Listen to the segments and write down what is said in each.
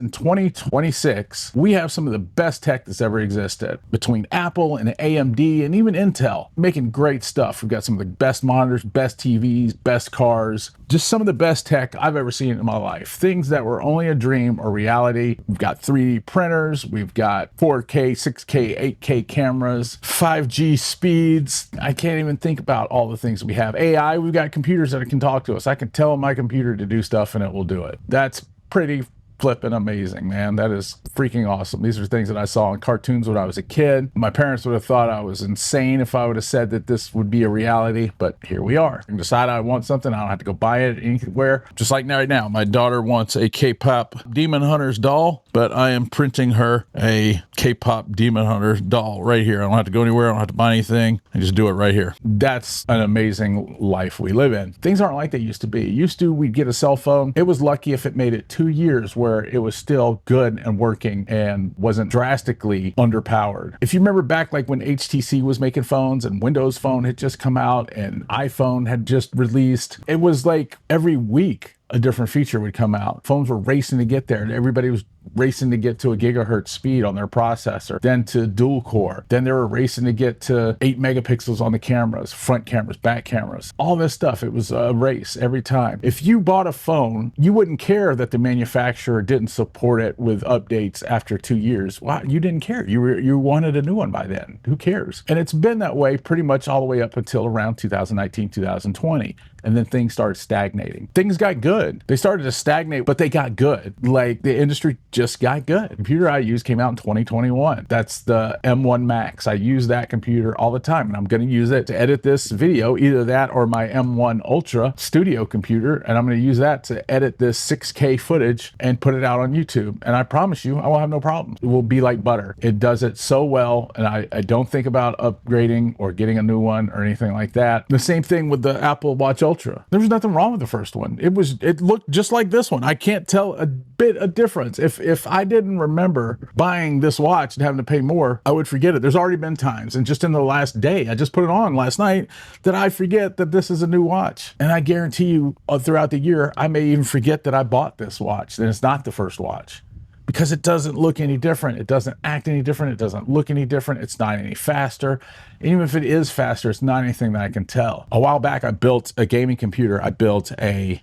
In 2026, we have some of the best tech that's ever existed between Apple and AMD and even Intel, making great stuff. We've got some of the best monitors, best TVs, best cars, just some of the best tech I've ever seen in my life. Things that were only a dream or reality. We've got 3D printers, we've got 4K, 6K, 8K cameras, 5G speeds. I can't even think about all the things we have. AI, we've got computers that can talk to us. I can tell my computer to do stuff and it will do it. That's pretty flipping amazing, man. That is freaking awesome. These are things that I saw in cartoons when I was a kid. My parents would have thought I was insane if I would have said that this would be a reality, but here we are. I can decide I want something. I don't have to go buy it anywhere. Just like right now, my daughter wants a K-pop Demon Hunters doll, but I am printing her a K-pop Demon Hunter doll right here. I don't have to go anywhere. I don't have to buy anything. I just do it right here. That's an amazing life we live in. Things aren't like they used to be. Used to, we'd get a cell phone. It was lucky if it made it 2 years where it was still good and working and wasn't drastically underpowered. If you remember back like when HTC was making phones and Windows Phone had just come out and iPhone had just released, it was like every week a different feature would come out. Phones were racing to get there. Everybody was racing to get to a gigahertz speed on their processor, then to dual core. Then they were racing to get to 8 megapixels on the cameras, front cameras, back cameras, all this stuff. It was a race every time. If you bought a phone, you wouldn't care that the manufacturer didn't support it with updates after 2 years. Wow, you didn't care. You wanted a new one by then. Who cares? And it's been that way pretty much all the way up until around 2019, 2020. And then things started stagnating. Things got good. They started to stagnate, but they got good. Like the industry just got good. The computer I use came out in 2021. That's the M1 Max. I use that computer all the time, and I'm going to use it to edit this video, either that or my M1 Ultra studio computer, and I'm going to use that to edit this 6K footage and put it out on YouTube. And I promise you, I will have no problems. It will be like butter. It does it so well, and I don't think about upgrading or getting a new one or anything like that. The same thing with the Apple Watch Ultra. There was nothing wrong with the first one. It looked just like this one. I can't tell a bit of difference. If I didn't remember buying this watch and having to pay more, I would forget it. There's already been times, and just in the last day, I just put it on last night, that I forget that this is a new watch. And I guarantee you, throughout the year, I may even forget that I bought this watch, and it's not the first watch. Because it doesn't look any different. It doesn't act any different. It doesn't look any different. It's not any faster. And even if it is faster, it's not anything that I can tell. A while back, I built a gaming computer. I built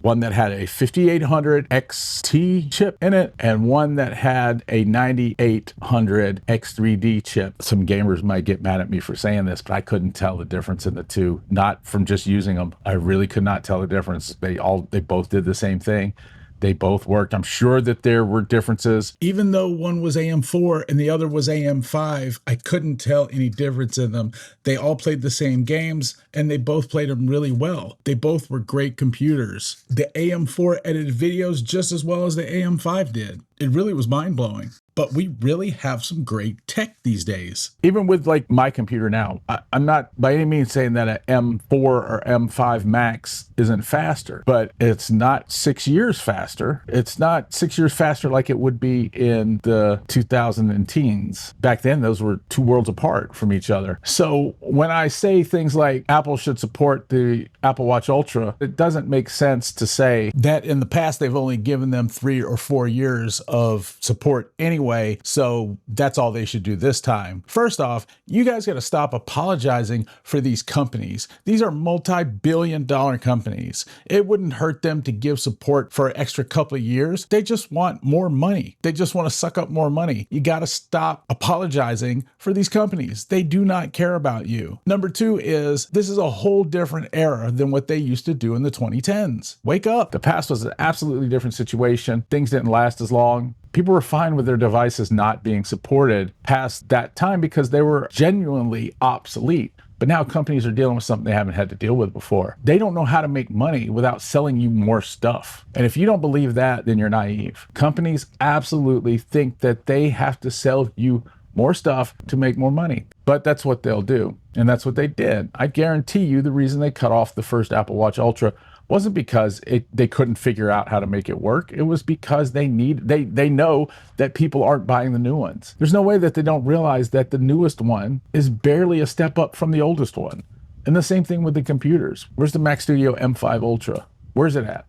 one that had a 5800 XT chip in it and one that had a 9800 X3D chip. Some gamers might get mad at me for saying this, but I couldn't tell the difference in the two. Not from just using them. I really could not tell the difference. They both did the same thing. They both worked. I'm sure that there were differences. Even though one was AM4 and the other was AM5, I couldn't tell any difference in them. They all played the same games, and they both played them really well. They both were great computers. The AM4 edited videos just as well as the AM5 did. It really was mind-blowing. But we really have some great tech these days. Even with like my computer now, I'm not by any means saying that an M4 or M5 Max isn't faster, but it's not 6 years faster. It's not 6 years faster like it would be in the 2010s. Back then, those were two worlds apart from each other. So when I say things like Apple should support the Apple Watch Ultra, it doesn't make sense to say that in the past they've only given them 3 or 4 years of support anyway. So that's all they should do this time. First off, you guys got to stop apologizing for these companies. These are multi-billion-dollar companies. It wouldn't hurt them to give support for an extra couple of years. They just want more money. They just want to suck up more money. You got to stop apologizing for these companies. They do not care about you. Number two is this is a whole different era than what they used to do in the 2010s. Wake up. The past was an absolutely different situation. Things didn't last as long. People were fine with their devices not being supported past that time because they were genuinely obsolete. But now companies are dealing with something they haven't had to deal with before. They don't know how to make money without selling you more stuff. And if you don't believe that, then you're naive. Companies absolutely think that they have to sell you more stuff to make more money. But that's what they'll do. And that's what they did. I guarantee you the reason they cut off the first Apple Watch Ultra wasn't because they couldn't figure out how to make it work. It was because they know that people aren't buying the new ones. There's no way that they don't realize that the newest one is barely a step up from the oldest one. And the same thing with the computers. Where's the Mac Studio M5 Ultra? Where's it at?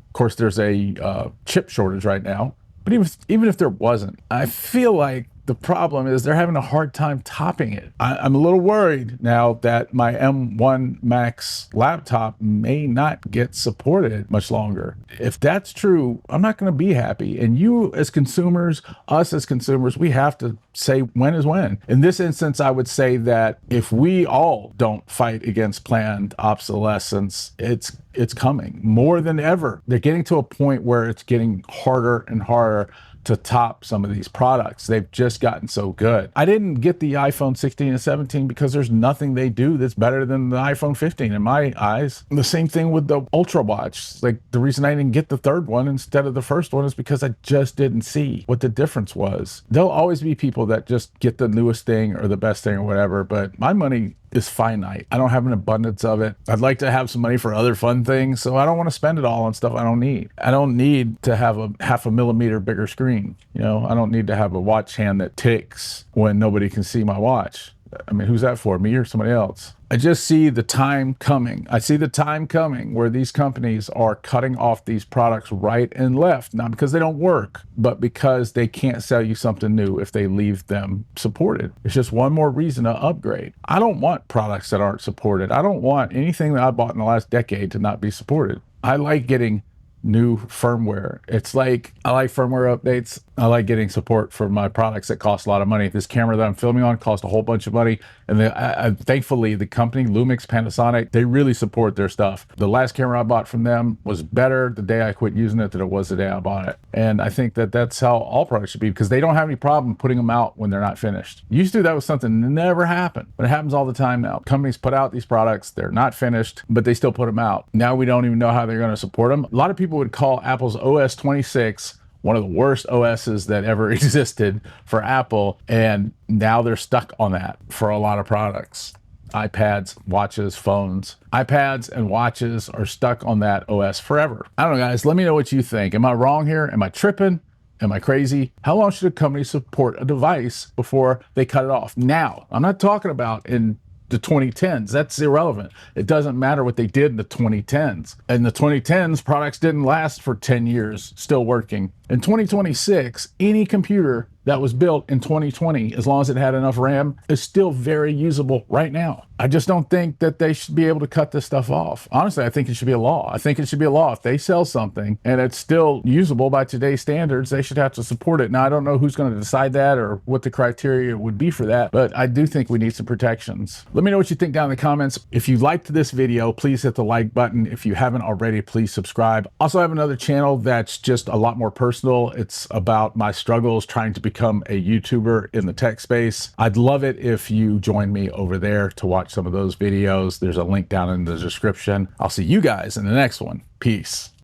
Of course, there's a chip shortage right now, But even if there wasn't, I feel like the problem is they're having a hard time topping it. I'm a little worried now that my M1 Max laptop may not get supported much longer. If that's true, I'm not going to be happy. And you as consumers, us as consumers, we have to say when is when. In this instance, I would say that if we all don't fight against planned obsolescence, it's coming more than ever. They're getting to a point where it's getting harder and harder to top some of these products. They've just gotten so good. I didn't get the iPhone 16 and 17 because there's nothing they do that's better than the iPhone 15 in my eyes. And the same thing with the Ultra Watch. Like, the reason I didn't get the third one instead of the first one is because I just didn't see what the difference was. There'll always be people that just get the newest thing or the best thing or whatever, but my money is finite. I don't have an abundance of it. I'd like to have some money for other fun things, so I don't want to spend it all on stuff I don't need. I don't need to have a 0.5 millimeter bigger screen. You know, I don't need to have a watch hand that ticks when nobody can see my watch. I mean, who's that for, me or somebody else? I just see the time coming. I see the time coming where these companies are cutting off these products right and left, not because they don't work, but because they can't sell you something new if they leave them supported. It's just one more reason to upgrade. I don't want products that aren't supported. I don't want anything that I bought in the last decade to not be supported. I like getting new firmware. It's like, I like firmware updates. I like getting support for my products that cost a lot of money. This camera that I'm filming on cost a whole bunch of money. And thankfully, the company, Lumix, Panasonic, they really support their stuff. The last camera I bought from them was better the day I quit using it than it was the day I bought it. And I think that that's how all products should be, because they don't have any problem putting them out when they're not finished. Used to, that was something that never happened, but it happens all the time now. Companies put out these products, they're not finished, but they still put them out. Now we don't even know how they're going to support them. A lot of people would call Apple's OS 26 one of the worst OSs that ever existed for Apple, and now they're stuck on that for a lot of products. iPads, watches, phones. iPads and watches are stuck on that OS forever. I don't know, guys. Let me know what you think. Am I wrong here? Am I tripping? Am I crazy? How long should a company support a device before they cut it off? Now, I'm not talking about in the 2010s. That's irrelevant. It doesn't matter what they did in the 2010s. In the 2010s, products didn't last for 10 years, still working. In 2026, any computer that was built in 2020, as long as it had enough RAM, is still very usable right now. I just don't think that they should be able to cut this stuff off. Honestly, I think it should be a law. I think it should be a law. If they sell something and it's still usable by today's standards, they should have to support it. Now, I don't know who's going to decide that or what the criteria would be for that, but I do think we need some protections. Let me know what you think down in the comments. If you liked this video, please hit the like button. If you haven't already, please subscribe. Also, I have another channel that's just a lot more personal. It's about my struggles trying to become a YouTuber in the tech space. I'd love it if you join me over there to watch some of those videos. There's a link down in the description. I'll see you guys in the next one. Peace.